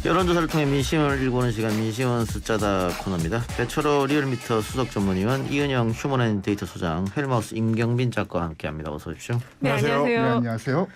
여론조사를 통해 민심을 읽어보는 시간 민심은 숫자다 코너입니다. 배철호 리얼미터 수석 전문위원, 이은영 휴먼앤데이터 소장, 헬마우스 임경빈 작가와 함께합니다. 어서 오십시오. 네, 안녕하세요. 네, 안녕하세요.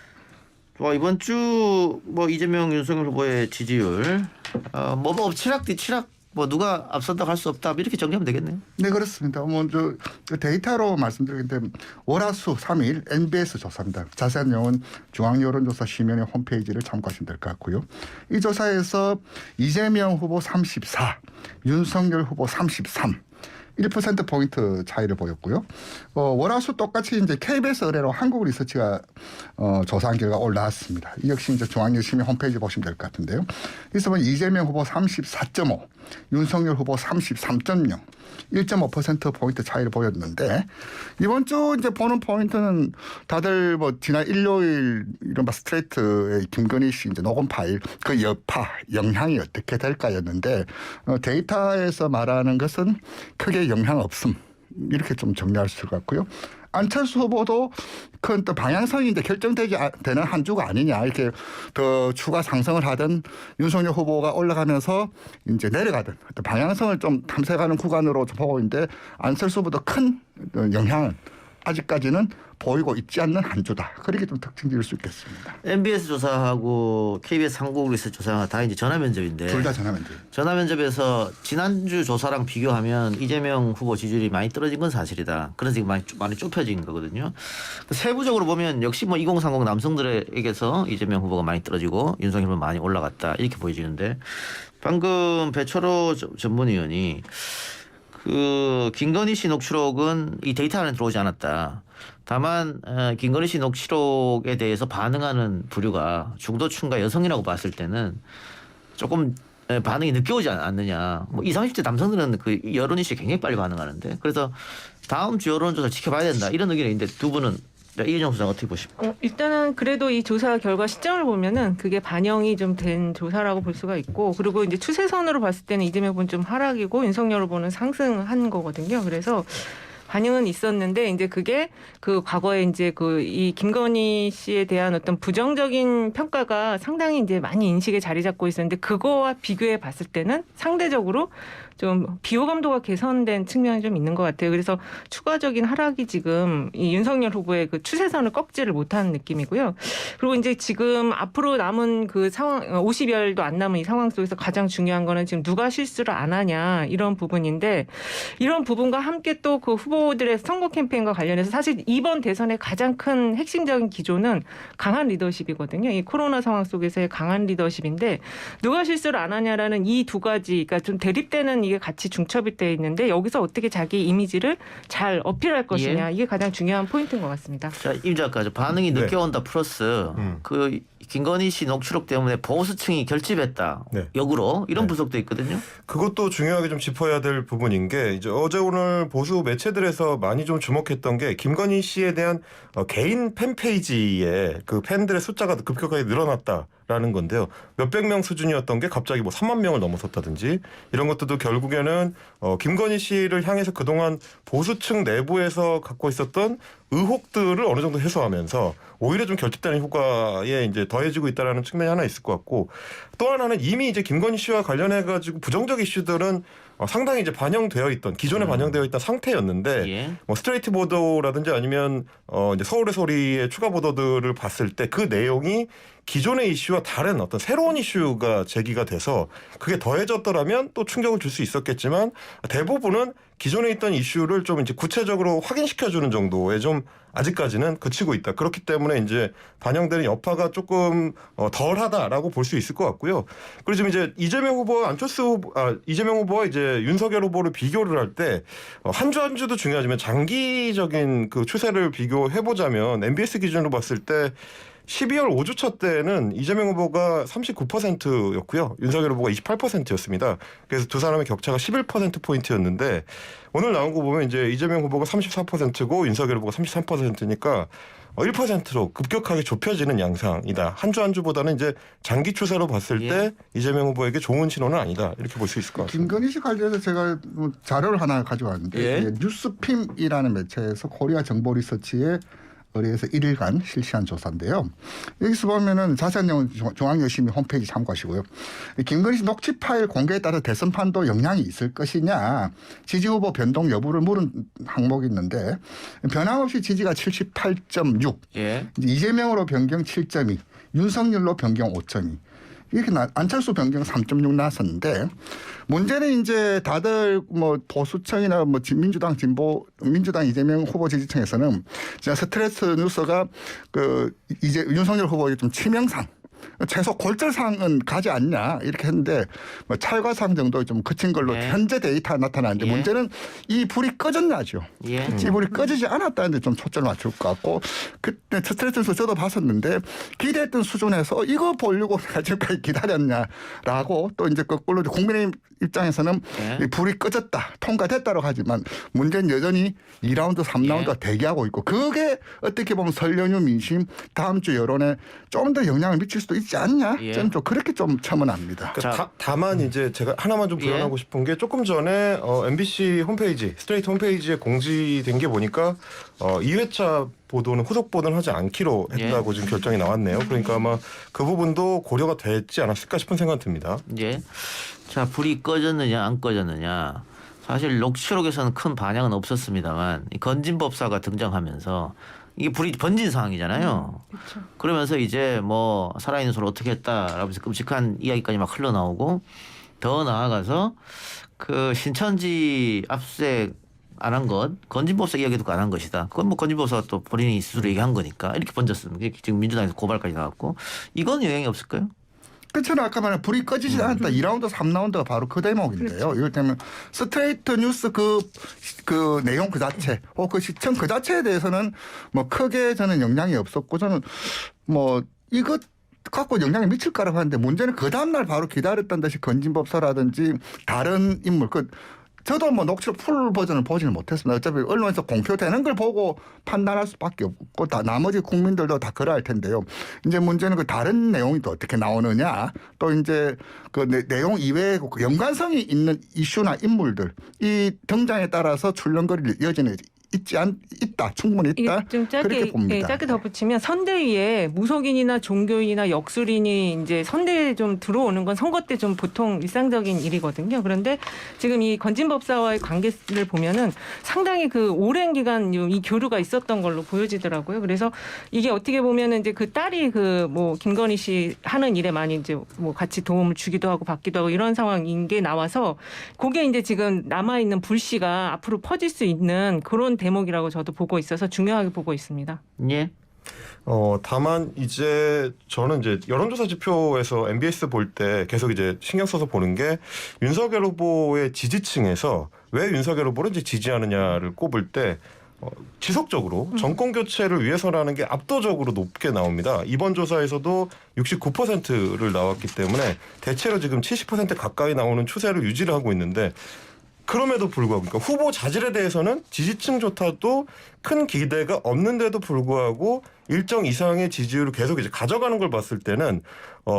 이번 주 이재명 윤석열 후보의 지지율 엎치락 뒤치락 누가 앞선다고 할 수 없다 이렇게 정리하면 되겠네요. 네, 그렇습니다. 먼저 데이터로 말씀드리는데 월화수 3일 NBS 조사입니다. 자세한 내용은 중앙여론조사심의회 홈페이지를 참고하시면 될 것 같고요. 이 조사에서 이재명 후보 34, 윤석열 후보 33. 1%포인트 차이를 보였고요. 월화수 똑같이 이제 KBS 의뢰로 한국리서치가 조사한 결과 올라왔습니다. 이 역시 이제 중앙여심의 홈페이지 보시면 될 것 같은데요. 그래서 보면 이재명 후보 34.5, 윤석열 후보 33.0, 1.5%포인트 차이를 보였는데 이번 주 이제 보는 포인트는 다들 지난 일요일 이른바 스트레이트의 김건희 씨 이제 녹음 파일 그 여파, 영향이 어떻게 될까였는데 데이터에서 말하는 것은 크게 영향 없음. 이렇게 좀 정리할 수 있을 것 같고요. 안철수 후보도 큰 또 방향성이 이제 결정되지 되는 한 주가 아니냐 이렇게 더 추가 상승을 하든 윤석열 후보가 올라가면서 이제 내려가든 방향성을 좀 탐색하는 구간으로 보고 있는데 안철수 후보도 큰 영향은 아직까지는 보이고 있지 않는 한 주다. 그렇게 좀 특징 지을 수 있겠습니다. MBS 조사하고 KBS 한국리서치 조사가 다 이제 전화 면접인데 둘 다 전화 면접. 전화 면접에서 지난주 조사랑 비교하면 이재명 후보 지지율이 많이 떨어진 건 사실이다. 그래서 많이 좁혀진 거거든요. 세부적으로 보면 역시 2030 남성들에게서 이재명 후보가 많이 떨어지고 윤석열 후보가 많이 올라갔다 이렇게 보여지는데 방금 배철호 전문위원이 김건희 씨 녹취록은 이 데이터 안에 들어오지 않았다. 다만 김건희 씨 녹취록에 대해서 반응하는 부류가 중도층과 여성이라고 봤을 때는 조금 반응이 늦게 오지 않느냐. 20, 30대 남성들은 그 여론 이슈에 굉장히 빨리 반응하는데 그래서 다음 주 여론조사를 지켜봐야 된다. 이런 의견이 있는데 두 분은 이은영 소장 어떻게 보십니까? 일단은 그래도 이 조사 결과 시점을 보면은 그게 반영이 좀 된 조사라고 볼 수가 있고 그리고 이제 추세선으로 봤을 때는 이재명 후보는 좀 하락이고 윤석열 후보는 상승한 거거든요. 그래서 반영은 있었는데 이제 그게 과거에 이제 이 김건희 씨에 대한 어떤 부정적인 평가가 상당히 이제 많이 인식에 자리 잡고 있었는데 그거와 비교해 봤을 때는 상대적으로 좀 비호감도가 개선된 측면이 좀 있는 것 같아요. 그래서 추가적인 하락이 지금 이 윤석열 후보의 그 추세선을 꺾지를 못하는 느낌이고요. 그리고 이제 지금 앞으로 남은 그 상황 50여일도 안 남은 이 상황 속에서 가장 중요한 거는 지금 누가 실수를 안 하냐 이런 부분인데 이런 부분과 함께 또 그 후보들의 선거 캠페인과 관련해서 사실 이번 대선의 가장 큰 핵심적인 기조는 강한 리더십이거든요. 이 코로나 상황 속에서의 강한 리더십인데 누가 실수를 안 하냐라는 이 두 가지 그러니까 좀 대립되는 이게 같이 중첩이 되어 있는데 여기서 어떻게 자기 이미지를 잘 어필할 것이냐 이게 가장 중요한 포인트인 것 같습니다. 자, 임 작가 반응이 늦게 온다 플러스 김건희 씨 녹취록 때문에 보수층이 결집했다. 네. 역으로 이런 분석도 있거든요. 그것도 중요하게 좀 짚어야 될 부분인 게 이제 어제 오늘 보수 매체들에서 많이 좀 주목했던 게 김건희 씨에 대한 개인 팬페이지에 그 팬들의 숫자가 급격하게 늘어났다라는 건데요. 몇백 명 수준이었던 게 갑자기 3만 명을 넘어섰다든지 이런 것들도 결국에는 김건희 씨를 향해서 그동안 보수층 내부에서 갖고 있었던 의혹들을 어느 정도 해소하면서 오히려 좀 결집되는 효과에 이제 더해지고 있다라는 측면이 하나 있을 것 같고 또 하나는 이미 이제 김건희 씨와 관련해 가지고 부정적 이슈들은 상당히 이제 반영되어 있던 기존에 반영되어 있던 상태였는데 스트레이트 보도라든지 아니면 이제 서울의 소리의 추가 보도들을 봤을 때 그 내용이 기존의 이슈와 다른 어떤 새로운 이슈가 제기가 돼서 그게 더해졌더라면 또 충격을 줄 수 있었겠지만 대부분은 기존에 있던 이슈를 좀 이제 구체적으로 확인시켜주는 정도의 좀 아직까지는 그치고 있다. 그렇기 때문에 이제 반영되는 여파가 조금 덜하다라고 볼 수 있을 것 같고요. 그리고 지금 이제 이재명 후보와 이재명 후보와 이제 윤석열 후보를 비교를 할 때 한 주 한 주도 중요하지만 장기적인 그 추세를 비교해 보자면 MBS 기준으로 봤을 때 12월 5주차 때는 이재명 후보가 39%였고요. 윤석열 후보가 28%였습니다. 그래서 두 사람의 격차가 11%포인트였는데 오늘 나온 거 보면 이제 이재명 후보가 34%고 윤석열 후보가 33%니까 1%로 급격하게 좁혀지는 양상이다. 한 주 한 주보다는 이제 장기 추세로 봤을 때 이재명 후보에게 좋은 신호는 아니다. 이렇게 볼 수 있을 것 같습니다. 김건희 씨 관련해서 제가 자료를 하나 가져왔는데 뉴스핌이라는 매체에서 코리아 정보 리서치의 의뢰해서 1일간 실시한 조사인데요. 여기서 보면은 자세한 내용은 중앙여심이 홈페이지 참고하시고요. 김건희 씨 녹취 파일 공개에 따라 대선판도 영향이 있을 것이냐 지지 후보 변동 여부를 물은 항목이 있는데 변함없이 지지가 78.6, 예. 이재명으로 변경 7.2, 윤석열로 변경 5.2. 이렇게 안철수 변경 3.6 나왔었는데 문제는 이제 다들 뭐 보수층이나 뭐 민주당 이재명 후보 지지층에서는 진짜 스트레스 뉴스가 이제 윤석열 후보의 좀 치명상 최소 골절상은 가지 않냐 이렇게 했는데 뭐 찰과상 정도 좀 그친 걸로 예. 현재 데이터 나타나는데 예. 문제는 이 불이 꺼졌냐죠. 예. 이 불이 꺼지지 않았다는데 좀 초점을 맞출 것 같고 그때 스트레스에서 저도 봤었는데 기대했던 수준에서 이거 보려고 내가 지금까지 기다렸냐라고 또 이제 거꾸로 국민의힘 입장에서는 예. 이 불이 꺼졌다 통과됐다고 하지만 문제는 여전히 2라운드 3라운드가 예. 대기하고 있고 그게 어떻게 보면 설 연휴 민심 다음 주 여론에 좀 더 영향을 미칠 수도 있지 않냐 예. 저는 좀 그렇게 좀 첨언합니다. 그러니까 다만 이제 제가 하나만 좀 불안하고 예. 싶은 게 조금 전에 MBC 홈페이지 스트레이트 홈페이지에 공지된 게 보니까 2회차 보도는 후속 보도는 하지 않기로 했다고 지금 결정이 나왔네요. 그러니까 아마 그 부분도 고려가 됐지 않았을까 싶은 생각이 듭니다. 예. 자, 불이 꺼졌느냐 안 꺼졌느냐. 사실 녹취록에서는 큰 반향은 없었습니다만 이 건진법사가 등장하면서 이게 불이 번진 상황이잖아요. 그렇죠. 그러면서 이제 뭐 살아있는 소를 어떻게 했다라면서 끔찍한 이야기까지 막 흘러나오고 더 나아가서 그 신천지 압수수색 안 한 것, 건진법사 이야기도 안 한 것이다. 그건 뭐 건진법사가 또 본인이 스스로 얘기한 거니까 이렇게 번졌습니다. 지금 민주당에서 고발까지 나왔고 이건 영향이 없을까요? 그렇잖아요. 아까 말한 불이 꺼지지 않았다. 2라운드, 3라운드가 바로 그 대목인데요. 이를테면 스트레이트 뉴스 그 내용 그 자체, 그 시청 그 자체에 대해서는 뭐 크게 저는 영향이 없었고 저는 뭐 이것 갖고 영향이 미칠 거라고 하는데 문제는 그 다음날 바로 기다렸던 듯이 건진법사라든지 다른 인물 저도 뭐 녹취록 풀 버전을 보지는 못했습니다. 어차피 언론에서 공표되는 걸 보고 판단할 수밖에 없고 나머지 국민들도 다 그럴 텐데요. 이제 문제는 그 다른 내용이 또 어떻게 나오느냐 또 이제 그 내용 이외에 그 연관성이 있는 이슈나 인물들 이 등장에 따라서 출렁거릴 여지는 있다. 충분히 있다. 이게 좀 그렇게 봅니다. 짧게 덧붙이면 선대위에 무속인이나 종교인이나 역술인이 이제 선대에 좀 들어오는 건 선거 때 좀 보통 일상적인 일이거든요. 그런데 지금 이 건진법사와의 관계를 보면은 상당히 그 오랜 기간 이 교류가 있었던 걸로 보여지더라고요. 그래서 이게 어떻게 보면은 이제 그 딸이 그 뭐 김건희 씨 하는 일에 많이 이제 뭐 같이 도움을 주기도 하고 받기도 하고 이런 상황인 게 나와서 그게 이제 지금 남아 있는 불씨가 앞으로 퍼질 수 있는 그런 대목이라고 저도 보고 있어서 중요하게 보고 있습니다. 예. 다만 이제 저는 이제 여론조사 지표에서 MBS 볼 때 계속 이제 신경 써서 보는 게 윤석열 후보의 지지층에서 왜 윤석열 후보를 이제 지지하느냐를 꼽을 때 지속적으로 정권 교체를 위해서라는 게 압도적으로 높게 나옵니다. 이번 조사에서도 69%를 나왔기 때문에 대체로 지금 70% 가까이 나오는 추세를 유지를 하고 있는데 그럼에도 불구하고 그러니까 후보 자질에 대해서는 지지층조차도 큰 기대가 없는데도 불구하고 일정 이상의 지지율을 계속 이제 가져가는 걸 봤을 때는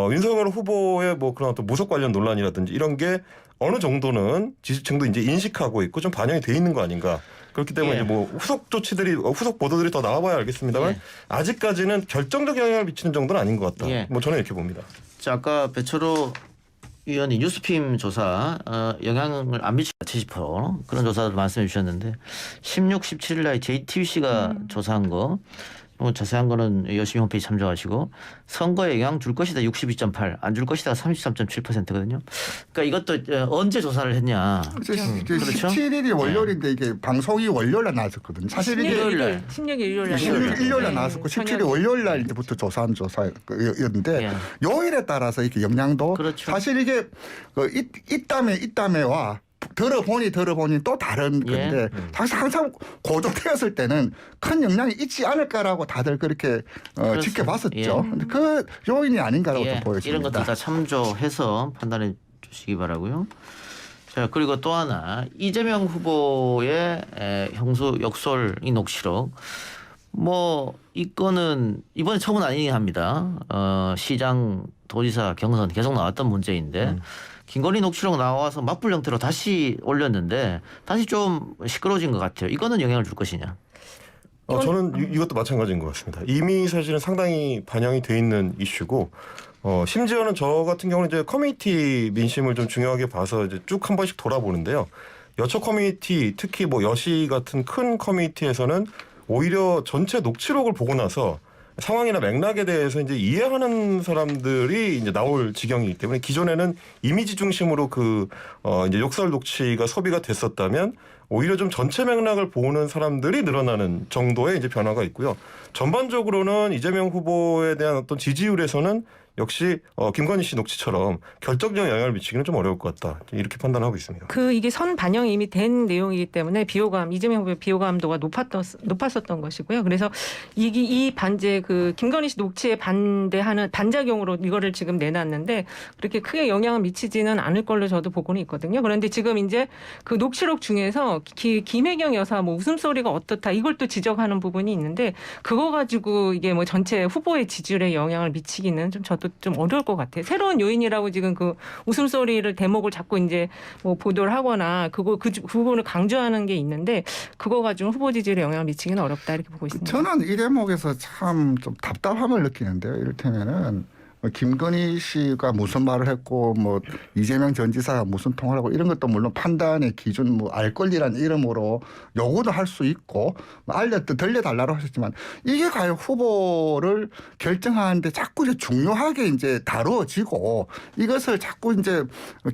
윤석열 후보의 뭐 그런 어떤 무속 관련 논란이라든지 이런 게 어느 정도는 지지층도 이제 인식하고 있고 좀 반영이 돼 있는 거 아닌가. 그렇기 때문에 예. 이제 뭐 후속 보도들이 더 나와봐야 알겠습니다만 예. 아직까지는 결정적 영향을 미치는 정도는 아닌 것 같다. 예. 뭐 저는 이렇게 봅니다. 자, 아까 배철호 위원이 뉴스핌 조사 영향을 안 미치다 70% 그런 조사를 말씀해 주셨는데 16, 17일 날 JTBC가 조사한 거 자세한 거는 여심이 홈페이지 참조하시고 선거에 영향 줄 것이다 62.8 안 줄 것이다 33.7%거든요. 그러니까 이것도 언제 조사를 했냐. 그렇죠. 그렇죠? 17일이 월요일인데 이게 방송이 월요일에 나왔었거든요. 사실 이게 16일 일요일 날 16일 일요일에 나왔었고 17일 월요일 날 이제부터 조사한 조사였는데 예. 요일에 따라서 이렇게 영향도 그렇죠. 사실 이게 이따매와 들어보니 또 다른 건데 사실 항상 고조되었을 때는 큰 영향이 있지 않을까라고 다들 그렇게 지켜봤었죠. 예. 근데 그 요인이 아닌가라고 좀 보여집니다. 이런 것들 다 참조해서 판단해 주시기 바라고요. 자, 그리고 또 하나 이재명 후보의 형수 역설 이 녹취록 뭐 이거는 이번에 처음은 아니긴 합니다. 시장 도지사 경선 계속 나왔던 문제인데 김건희 녹취록 나와서 맞불 형태로 다시 올렸는데 다시 좀 시끄러워진 것 같아요. 이거는 영향을 줄 것이냐? 저는 이것도 마찬가지인 것 같습니다. 이미 사실은 상당히 반영이 돼 있는 이슈고, 심지어는 저 같은 경우는 이제 커뮤니티 민심을 좀 중요하게 봐서 이제 쭉 한 번씩 돌아보는데요. 여초 커뮤니티, 특히 뭐 여시 같은 큰 커뮤니티에서는 오히려 전체 녹취록을 보고 나서 상황이나 맥락에 대해서 이제 이해하는 사람들이 이제 나올 지경이기 때문에 기존에는 이미지 중심으로 이제 욕설 녹취가 소비가 됐었다면 오히려 좀 전체 맥락을 보는 사람들이 늘어나는 정도의 이제 변화가 있고요. 전반적으로는 이재명 후보에 대한 어떤 지지율에서는 역시 김건희 씨 녹취처럼 결정적 영향을 미치기는 좀 어려울 것 같다. 이렇게 판단하고 있습니다. 이게 선 반영이 이미 된 내용이기 때문에 이재명 후보의 비호감도가 높았었던 것이고요. 그래서 이 반제 김건희 씨 녹취에 반대하는 반작용으로 이거를 지금 내놨는데 그렇게 크게 영향을 미치지는 않을 걸로 저도 보고는 있거든요. 그런데 지금 이제 그 녹취록 중에서 김혜경 여사 뭐 웃음소리가 어떻다 이걸 또 지적하는 부분이 있는데 그거 가지고 이게 뭐 전체 후보의 지지율에 영향을 미치기는 저도 좀 어려울 것 같아요. 새로운 요인이라고 지금 그 웃음소리를 대목을 자꾸 이제 뭐 보도를 하거나 그 부분을 강조하는 게 있는데 그거 가지고 후보 지지율에 영향을 미치기는 어렵다 이렇게 보고 있습니다. 저는 이 대목에서 참 좀 답답함을 느끼는데요. 이를테면은 김건희 씨가 무슨 말을 했고 뭐 이재명 전 지사가 무슨 통화를 하고 이런 것도 물론 판단의 기준 뭐 알 권리라는 이름으로 요구도 할 수 있고 들려달라고 하셨지만 이게 과연 후보를 결정하는데 자꾸 이제 중요하게 이제 다루어지고 이것을 자꾸 이제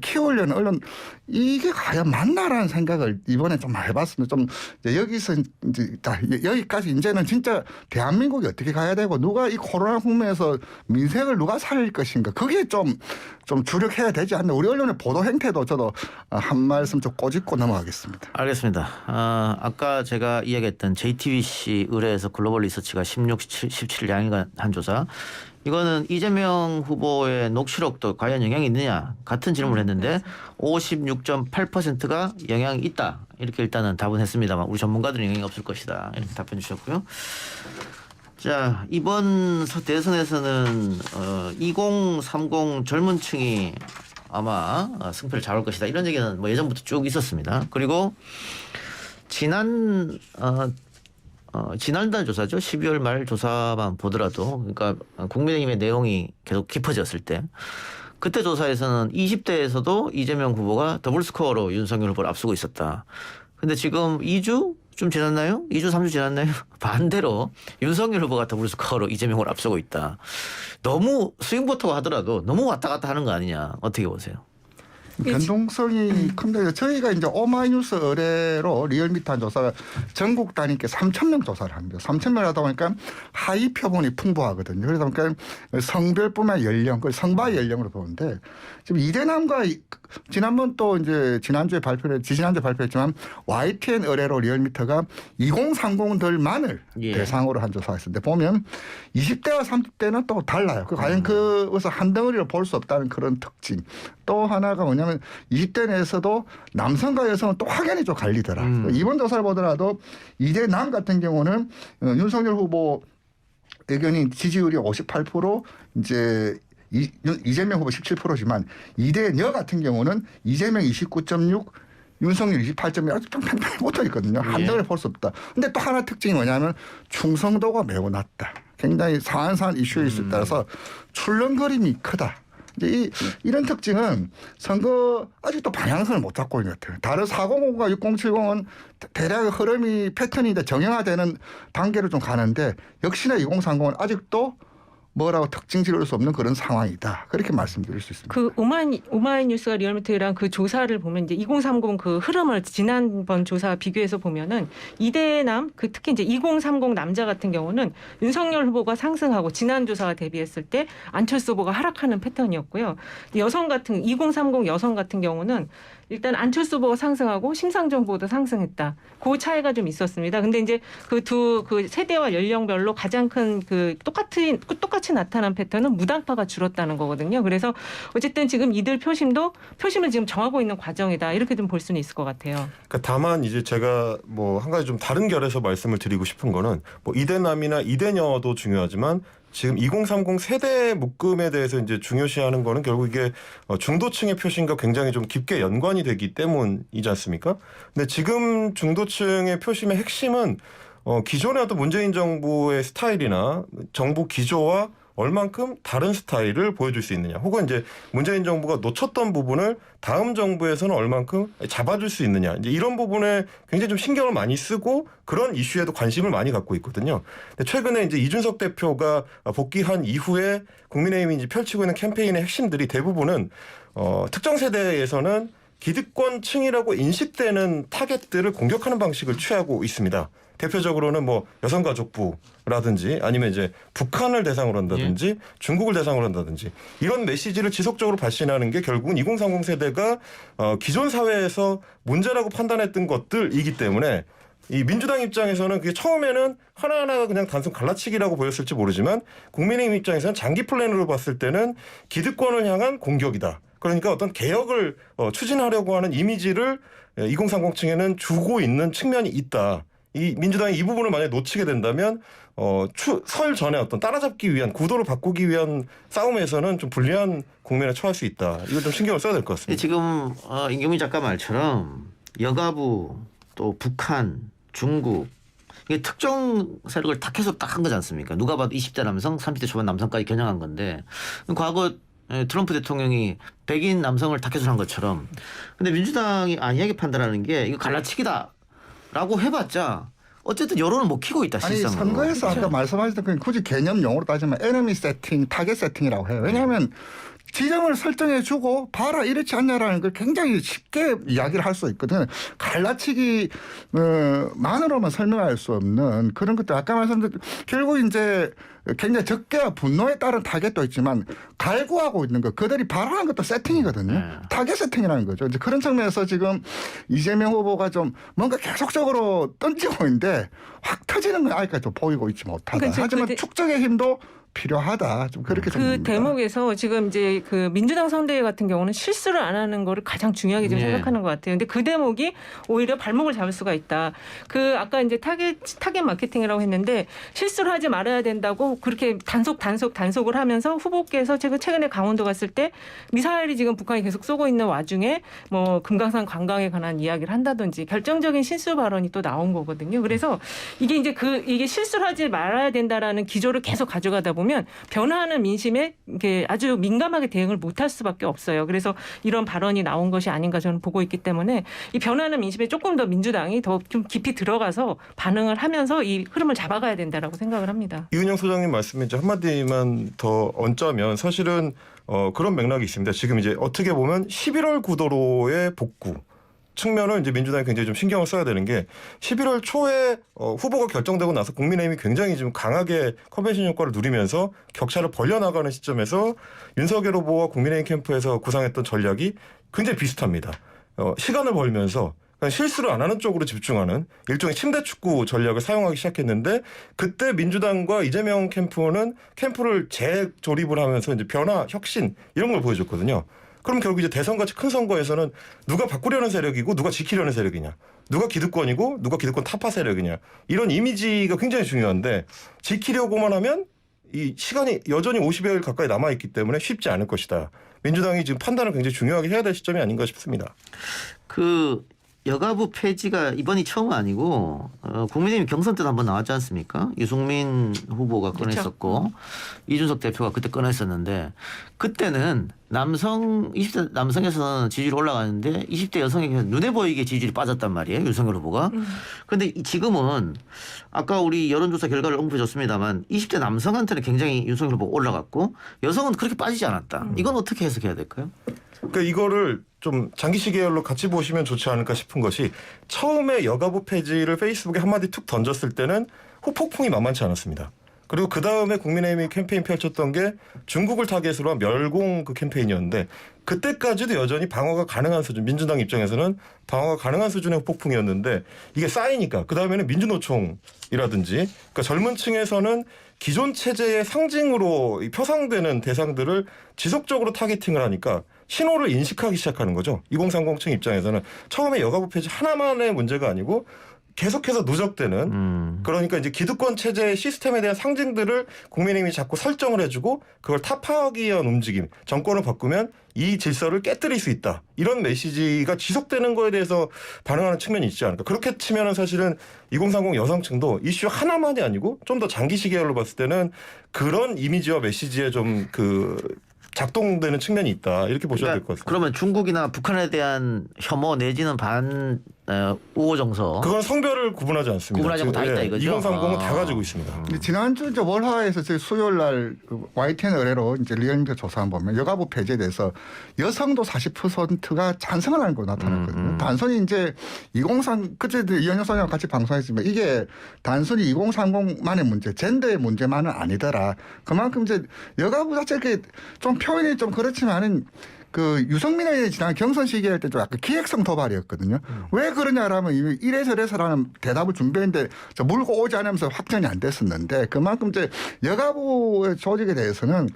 키우려는 언론 이게 과연 맞나라는 생각을 이번에 좀 해봤습니다. 좀 여기서 이제 여기까지 이제는 진짜 대한민국이 어떻게 가야 되고 누가 이 코로나 국면에서 민생을 누가 살릴 것인가 그게 좀 주력해야 되지 않나. 우리 언론의 보도 행태도 저도 한 말씀 좀 꼬집고 넘어가겠습니다. 알겠습니다. 아까 제가 이야기했던 JTBC 의뢰에서 글로벌 리서치가 17일 양일간 한 조사. 이거는 이재명 후보의 녹취록도 과연 영향이 있느냐 같은 질문을 했는데 56.8%가 영향이 있다. 이렇게 일단은 답은 했습니다만 우리 전문가들은 영향이 없을 것이다. 이렇게 답변 주셨고요. 자, 이번 대선에서는 2030 젊은 층이 아마 승패를 잡을 것이다. 이런 얘기는 뭐 예전부터 쭉 있었습니다. 그리고 지난달 조사죠. 12월 말 조사만 보더라도 그러니까 국민의힘의 내용이 계속 깊어졌을 때 그때 조사에서는 20대에서도 이재명 후보가 더블 스코어로 윤석열 후보를 앞서고 있었다. 근데 지금 2주 좀 지났나요? 2주 3주 지났나요? 반대로 윤석열 후보가 더블 스코어로 이재명을 앞서고 있다. 너무 스윙보터가 하더라도 너무 왔다 갔다 하는 거 아니냐. 어떻게 보세요? 변동성이 큰데 저희가 이제 오마이뉴스 의뢰로 리얼미터한 조사가 전국 단위께 3,000명 조사를 합니다. 3,000명 하다 보니까 하위 표본이 풍부하거든요. 그러다 보니까 성별뿐만 연령, 성바의 연령으로 보는데 지금 이대남과 지난번 또 이제 지난주에 발표했지만 YTN 의뢰로 리얼미터가 2030들만을 대상으로 한 조사가 있었는데 보면 20대와 30대는 또 달라요. 과연 그것을 한 덩어리로 볼 수 없다는 그런 특징. 또 하나가 뭐냐면 20대 내에서도 남성과 여성은 또 확연히 좀 갈리더라. 이번 조사를 보더라도 이대남 같은 경우는 윤석열 후보 의견이 지지율이 58% 이제 이재명 후보 17%지만 이대녀 같은 경우는 이재명 29.6 윤석열 28.1 아주 좀 팽팽히 붙어 있거든요. 한 덩어리 볼 수 없다. 근데 또 하나 특징이 뭐냐면 충성도가 매우 낮다. 굉장히 사안사안 이슈에 따라서 출렁거림이 크다. 이런 특징은 선거 아직도 방향성을 못 잡고 있는 것 같아요. 다른 405가 6070은 대략 흐름이 패턴이 정형화되는 단계로 좀 가는데 역시나 2030은 아직도 뭐라고 특징 지을 수 없는 그런 상황이다. 그렇게 말씀드릴 수 있습니다. 그 오마이뉴스가 리얼미터랑 그 조사를 보면 이제 2030 그 흐름을 지난번 조사와 비교해서 보면은 이대남 특히 이제 2030 남자 같은 경우는 윤석열 후보가 상승하고 지난 조사와 대비했을 때 안철수 후보가 하락하는 패턴이었고요. 2030 여성 같은 경우는 일단 안철수 후보가 상승하고 심상정 후보도 상승했다. 그 차이가 좀 있었습니다. 근데 이제 그 세대와 연령별로 가장 큰 똑같이 나타난 패턴은 무당파가 줄었다는 거거든요. 그래서 어쨌든 지금 이들 표심을 지금 정하고 있는 과정이다. 이렇게 좀 볼 수는 있을 것 같아요. 그러니까 다만 이제 제가 뭐 한 가지 좀 다른 결에서 말씀을 드리고 싶은 거는 뭐 이대남이나 이대녀도 중요하지만 지금 2030 세대 묶음에 대해서 이제 중요시하는 거는 결국 이게 중도층의 표심과 굉장히 좀 깊게 연관이 되기 때문이지 않습니까? 근데 지금 중도층의 표심의 핵심은 기존의 어떤 문재인 정부의 스타일이나 정부 기조와 얼만큼 다른 스타일을 보여줄 수 있느냐, 혹은 이제 문재인 정부가 놓쳤던 부분을 다음 정부에서는 얼만큼 잡아줄 수 있느냐, 이제 이런 부분에 굉장히 좀 신경을 많이 쓰고 그런 이슈에도 관심을 많이 갖고 있거든요. 근데 최근에 이제 이준석 대표가 복귀한 이후에 국민의힘이 이제 펼치고 있는 캠페인의 핵심들이 대부분은 특정 세대에서는 기득권층이라고 인식되는 타겟들을 공격하는 방식을 취하고 있습니다. 대표적으로는 뭐 여성가족부라든지 아니면 이제 북한을 대상으로 한다든지 중국을 대상으로 한다든지 이런 메시지를 지속적으로 발신하는 게 결국은 2030 세대가 기존 사회에서 문제라고 판단했던 것들이기 때문에 이 민주당 입장에서는 그게 처음에는 하나하나가 그냥 단순 갈라치기라고 보였을지 모르지만 국민의힘 입장에서는 장기 플랜으로 봤을 때는 기득권을 향한 공격이다. 그러니까 어떤 개혁을 추진하려고 하는 이미지를 2030층에는 주고 있는 측면이 있다. 이 민주당이 이 부분을 만약에 놓치게 된다면 설 전에 어떤 따라잡기 위한 구도를 바꾸기 위한 싸움에서는 좀 불리한 국면에 처할 수 있다. 이걸 좀 신경을 써야 될 것 같습니다. 지금 임경민 작가 말처럼 여가부 또 북한, 중국 이게 특정 세력을 다 계속 딱 한 거지 않습니까? 누가 봐도 20대 남성, 30대 초반 남성까지 겨냥한 건데 과거 트럼프 대통령이 백인 남성을 타겟으로 한 것처럼 근데 민주당이 안이하게 판단하는 게 이거 갈라치기다라고 해봤자 어쨌든 여론은 못 키고 있다 아니 실상으로. 선거에서 아까 말씀하셨던 그 굳이 개념 용어로 따지면 에너미 세팅, 타겟 세팅이라고 해요. 왜냐하면 지점을 설정해 주고 봐라 이렇지 않냐라는 걸 굉장히 쉽게 이야기를 할 수 있거든요. 갈라치기 만으로만 설명할 수 없는 그런 것들 아까 말씀드린 결국 이제 굉장히 적게와 분노에 따른 타겟도 있지만 갈구하고 있는 거 그들이 바라는 것도 세팅이거든요. 타겟 세팅이라는 거죠. 이제 그런 측면에서 지금 이재명 후보가 좀 뭔가 계속적으로 던지고 있는데 확 터지는 건 아직까지 좀 보이고 있지 못하다. 그러니까 하지만 축적의 힘도 필요하다. 좀 그렇게 좀 그 봅니다. 대목에서 지금 이제 그 민주당 선대위 같은 경우는 실수를 안 하는 거를 가장 중요하게 지금 생각하는 것 같아요. 근데 그 대목이 오히려 발목을 잡을 수가 있다. 그 아까 이제 타겟 마케팅이라고 했는데 실수를 하지 말아야 된다고 그렇게 단속을 하면서 후보께서 최근에 강원도 갔을 때 미사일이 지금 북한이 계속 쏘고 있는 와중에 뭐 금강산 관광에 관한 이야기를 한다든지 결정적인 실수 발언이 또 나온 거거든요. 그래서 이게 이제 이게 실수를 하지 말아야 된다라는 기조를 계속 가져가다 보면 변화하는 민심에 이게 아주 민감하게 대응을 못할 수밖에 없어요. 그래서 이런 발언이 나온 것이 아닌가 저는 보고 있기 때문에 이 변화하는 민심에 조금 더 민주당이 더 좀 깊이 들어가서 반응을 하면서 이 흐름을 잡아가야 된다라고 생각을 합니다. 이은영 소장님 말씀에 이제 한마디만 더 얹자면 사실은 그런 맥락이 있습니다. 지금 이제 어떻게 보면 11월 구도로의 복구 측면을 이제 민주당이 굉장히 좀 신경을 써야 되는 게 11월 초에 후보가 결정되고 나서 국민의힘이 굉장히 좀 강하게 컨벤션 효과를 누리면서 격차를 벌려나가는 시점에서 윤석열 후보와 국민의힘 캠프에서 구상했던 전략이 굉장히 비슷합니다. 시간을 벌면서 실수를 안 하는 쪽으로 집중하는 일종의 침대 축구 전략을 사용하기 시작했는데 그때 민주당과 이재명 캠프는 캠프를 재조립을 하면서 이제 변화, 혁신 이런 걸 보여줬거든요. 그럼 결국 이제 대선같이 큰 선거에서는 누가 바꾸려는 세력이고 누가 지키려는 세력이냐, 누가 기득권이고 누가 기득권 타파 세력이냐 이런 이미지가 굉장히 중요한데 지키려고만 하면 이 시간이 여전히 50여일 가까이 남아있기 때문에 쉽지 않을 것이다. 민주당이 지금 판단을 굉장히 중요하게 해야 될 시점이 아닌가 싶습니다. 그 여가부 폐지가 이번이 처음 아니고 국민의힘 경선 때도 한번 나왔지 않습니까? 유승민 후보가 꺼냈었고 이준석 대표가 그때 꺼냈었는데 그때는 20대 남성에서는 지지율이 올라가는데 20대 여성에게서 눈에 보이게 지지율이 빠졌단 말이에요. 윤석열 후보가. 그런데 지금은 아까 우리 여론조사 결과를 언급해 줬습니다만 20대 남성한테는 굉장히 윤석열 후보가 올라갔고 여성은 그렇게 빠지지 않았다. 이건 어떻게 해석해야 될까요? 그러니까 이거를 좀 장기 시계열로 같이 보시면 좋지 않을까 싶은 것이 처음에 여가부 폐지를 페이스북에 한마디 툭 던졌을 때는 후폭풍이 만만치 않았습니다. 그리고 그 다음에 국민의힘이 캠페인 펼쳤던 게 중국을 타겟으로 한 멸공 그 캠페인이었는데 그때까지도 여전히 방어가 가능한 수준, 민주당 입장에서는 방어가 가능한 수준의 후폭풍이었는데 이게 쌓이니까 그 다음에는 민주노총이라든지 그러니까 젊은 층에서는 기존 체제의 상징으로 표상되는 대상들을 지속적으로 타겟팅을 하니까 신호를 인식하기 시작하는 거죠. 2030층 입장에서는 처음에 여가부 폐지 하나만의 문제가 아니고 계속해서 누적되는 그러니까 이제 기득권 체제의 시스템에 대한 상징들을 국민의힘이 자꾸 설정을 해주고 그걸 타파하기 위한 움직임, 정권을 바꾸면 이 질서를 깨뜨릴 수 있다. 이런 메시지가 지속되는 거에 대해서 반응하는 측면이 있지 않을까. 그렇게 치면은 사실은 2030 여성층도 이슈 하나만이 아니고 좀 더 장기 시계열로 봤을 때는 그런 이미지와 메시지에 좀 작동되는 측면이 있다. 이렇게 보셔야 될 것 같습니다. 그러면 중국이나 북한에 대한 혐오 내지는 우호 정서. 그건 성별을 구분하지 않습니다. 구분하지 않고 다 있다 이거죠? 2030은 다 가지고 있습니다. 근데 지난주 이제 월화에서 저희 수요일 날 YTN 의뢰로 이제 리얼미터 조사한 보면 여가부 폐지에 대해서 여성도 40%가 찬성을 하는 걸로 나타났거든요. 단순히 이제 2030 그때 이현영 소장과 같이 방송했지만 이게 단순히 2030만의 문제, 젠더의 문제만은 아니더라. 그만큼 이제 여가부 자체가 좀 표현이 좀 그렇지만은 그 유승민 의원이 지난 경선 시기할 때 좀 약간 기획성 도발이었거든요. 왜 그러냐라면 이래저래서라는 대답을 준비했는데 물고 오지 않으면서 확정이 안 됐었는데 그만큼 이제 여가부의 조직에 대해서는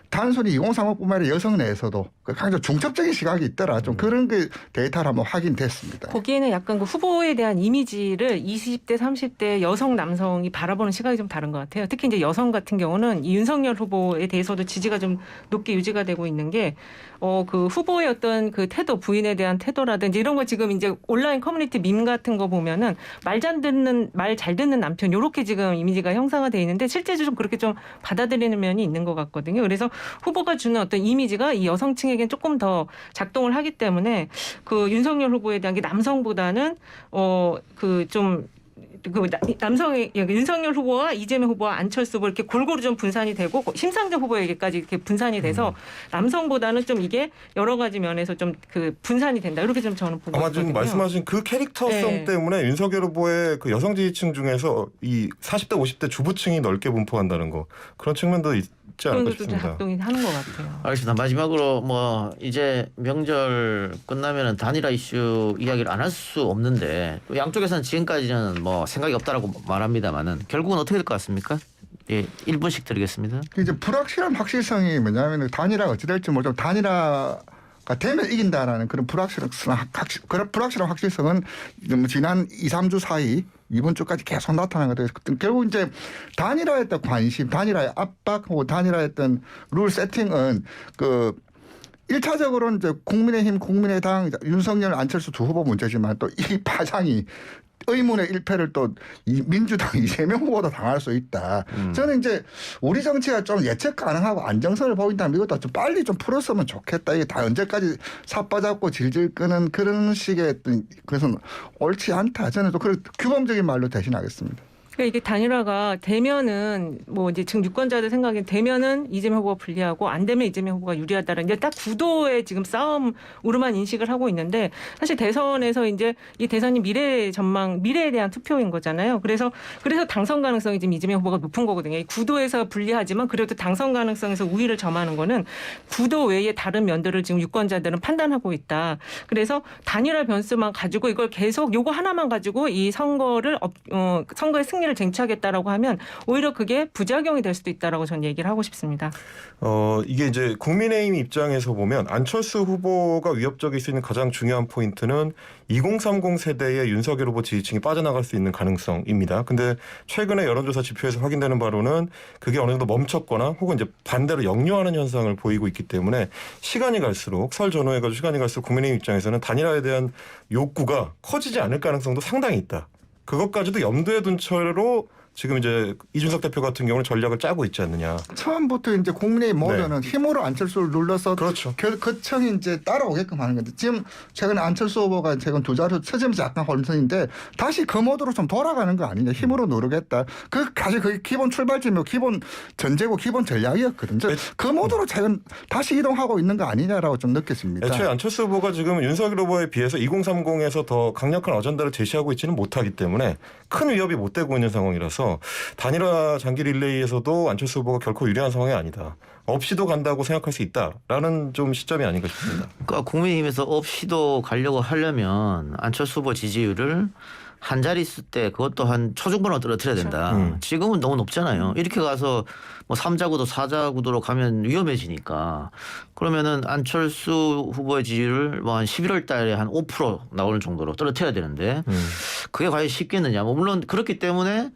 단순히 2035뿐만 아니라 여성 내에서도 굉장히 중첩적인 시각이 있더라. 좀 그런 게 데이터를 한번 확인됐습니다. 거기에는 약간 그 후보에 대한 이미지를 20대, 30대 여성, 남성이 바라보는 시각이 좀 다른 것 같아요. 특히 이제 여성 같은 경우는 이 윤석열 후보에 대해서도 지지가 좀 높게 유지가 되고 있는 게 그 후보의 어떤 그 태도, 부인에 대한 태도라든지 이런 거 지금 이제 온라인 커뮤니티 밈 같은 거 보면은 말 잘 듣는 남편 요렇게 지금 이미지가 형상화 돼 있는데 실제로 좀 그렇게 좀 받아들이는 면이 있는 것 같거든요. 그래서 후보가 주는 어떤 이미지가 이 여성층에겐 조금 더 작동을 하기 때문에 그 윤석열 후보에 대한 게 남성보다는 남성의 윤석열 후보와 이재명 후보와 안철수 후보 이렇게 골고루 좀 분산이 되고 심상정 후보에게까지 이렇게 분산이 돼서 남성보다는 좀 이게 여러 가지 면에서 좀 그 분산이 된다 이렇게 좀 저는 보고 아마 있거든요. 지금 말씀하신 그 캐릭터성 네. 때문에 윤석열 후보의 그 여성 지지층 중에서 이 40대 50대 주부층이 넓게 분포한다는 거 그런 측면도 있지 않을까 그런 것도 싶습니다. 작동이 하는 것 같아요. 알겠습니다. 마지막으로 이제 명절 끝나면은 단일화 이슈 이야기를 안 할 수 없는데 또 양쪽에서는 지금까지는 생각이 없다라고 말합니다만은 결국은 어떻게 될 것 같습니까? 예, 1분씩 드리겠습니다. 이제 불확실한 확실성이 뭐냐면 단일화가 어찌 될지 모르지만 단일화가 되면 이긴다라는 그런 불확실한 확실성은 지난 2, 3주 사이 이번 주까지 계속 나타난 것 같아요. 결국 이제 단일화에 대한 관심, 단일화의 압박 혹은 단일화에 대한 룰 세팅은 1차적으로는 이제 국민의힘, 국민의당, 윤석열, 안철수 두 후보 문제지만 또 이 파장이 의문의 일패를 또 민주당 이재명 후보도 당할 수 있다. 저는 이제 우리 정치가 좀 예측 가능하고 안정성을 보인다면 이것도 좀 빨리 좀 풀었으면 좋겠다. 이게 다 언제까지 삿바잡고 질질 끄는 그런 식의 그래서 옳지 않다. 저는 또 그런 규범적인 말로 대신하겠습니다. 그러니까 이게 단일화가 되면은 이제 지금 유권자들 생각엔 되면은 이재명 후보가 불리하고 안 되면 이재명 후보가 유리하다는 이제 딱 구도의 지금 싸움으로만 인식을 하고 있는데 사실 대선에서 이제 이 대선이 미래의 전망, 미래에 대한 투표인 거잖아요. 그래서 당선 가능성이 지금 이재명 후보가 높은 거거든요. 이 구도에서 불리하지만 그래도 당선 가능성에서 우위를 점하는 거는 구도 외에 다른 면들을 지금 유권자들은 판단하고 있다. 그래서 단일화 변수만 가지고 이걸 계속 요거 하나만 가지고 이 선거의 승리를 쟁취하겠다라고 하면 오히려 그게 부작용이 될 수도 있다라고 저는 얘기를 하고 싶습니다. 이게 이제 국민의힘 입장에서 보면 안철수 후보가 위협적일 수 있는 가장 중요한 포인트는 2030 세대의 윤석열 후보 지지층이 빠져나갈 수 있는 가능성입니다. 근데 최근에 여론조사 지표에서 확인되는 바로는 그게 어느 정도 멈췄거나 혹은 이제 반대로 역류하는 현상을 보이고 있기 때문에 시간이 갈수록 설 전후해가지고 시간이 갈수록 국민의힘 입장에서는 단일화에 대한 욕구가 커지지 않을 가능성도 상당히 있다. 그것까지도 염두에 둔 채로 지금 이제 이준석 대표 같은 경우는 전략을 짜고 있지 않느냐. 처음부터 이제 국민의힘 모두는 힘으로 안철수를 눌러서 그렇죠. 거청이 이제 따라오게끔 하는 건데 지금 최근에 안철수 후보가 최근 두 자료 쳐지면서 약간 혼선인데 다시 그 모드로 좀 돌아가는 거 아니냐. 힘으로 누르겠다. 사실 그게 기본 출발점이고 기본 전제고 기본 전략이었거든요. 그 모드로 최근 다시 이동하고 있는 거 아니냐라고 좀 느꼈습니다. 애초에 안철수 후보가 지금 윤석열 후보에 비해서 2030에서 더 강력한 어젠다를 제시하고 있지는 못하기 때문에 큰 위협이 못 되고 있는 상황이라서 단일화 장기 릴레이에서도 안철수 후보가 결코 유리한 상황이 아니다. 없이도 간다고 생각할 수 있다라는 좀 시점이 아닌가 싶습니다. 그러니까 국민의힘에서 없이도 가려고 하려면 안철수 후보 지지율을 한 자리 있을 때 그것도 한 초중반으로 떨어뜨려야 된다. 그렇죠. 지금은 너무 높잖아요. 이렇게 가서 뭐 3자 구도 4자 구도로 가면 위험해지니까 그러면은 안철수 후보의 지지율을 뭐 한 11월 달에 한 5% 나오는 정도로 떨어뜨려야 되는데 그게 과연 쉽겠느냐. 뭐 물론 그렇기 때문에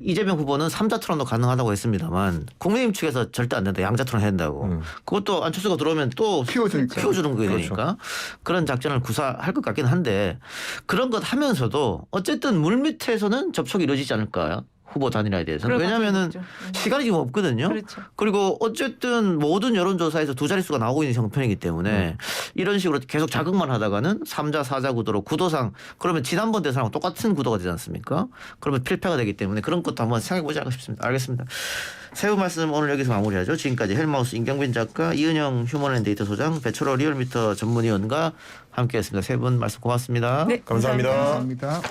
이재명 후보는 3자 토론도 가능하다고 했습니다만 국민의힘 측에서 절대 안 된다. 양자 토론 해야 된다고. 그것도 안철수가 들어오면 또 키워주니까. 키워주는 게 그렇죠. 되니까 그런 작전을 구사할 것 같긴 한데 그런 것 하면서도 어쨌든 물밑에서는 접촉이 이루어지지 않을까요? 후보 단일화에 대해서는. 그럴 왜냐하면은 가능성이 있죠. 시간이 지금 없거든요. 그렇죠. 그리고 어쨌든 모든 여론조사에서 두 자릿수가 나오고 있는 형편이기 때문에 이런 식으로 계속 자극만 하다가는 3자 4자 구도로 구도상 그러면 지난번 대선하고 똑같은 구도가 되지 않습니까? 그러면 필패가 되기 때문에 그런 것도 한번 생각해 보지 않을까 싶습니다. 알겠습니다. 세 분 말씀 오늘 여기서 마무리하죠. 지금까지 헬마우스 임경빈 작가, 이은영 휴먼앤데이터 소장, 배철호 리얼미터 전문위원과 함께했습니다. 세 분 말씀 고맙습니다. 네, 감사합니다. 감사합니다.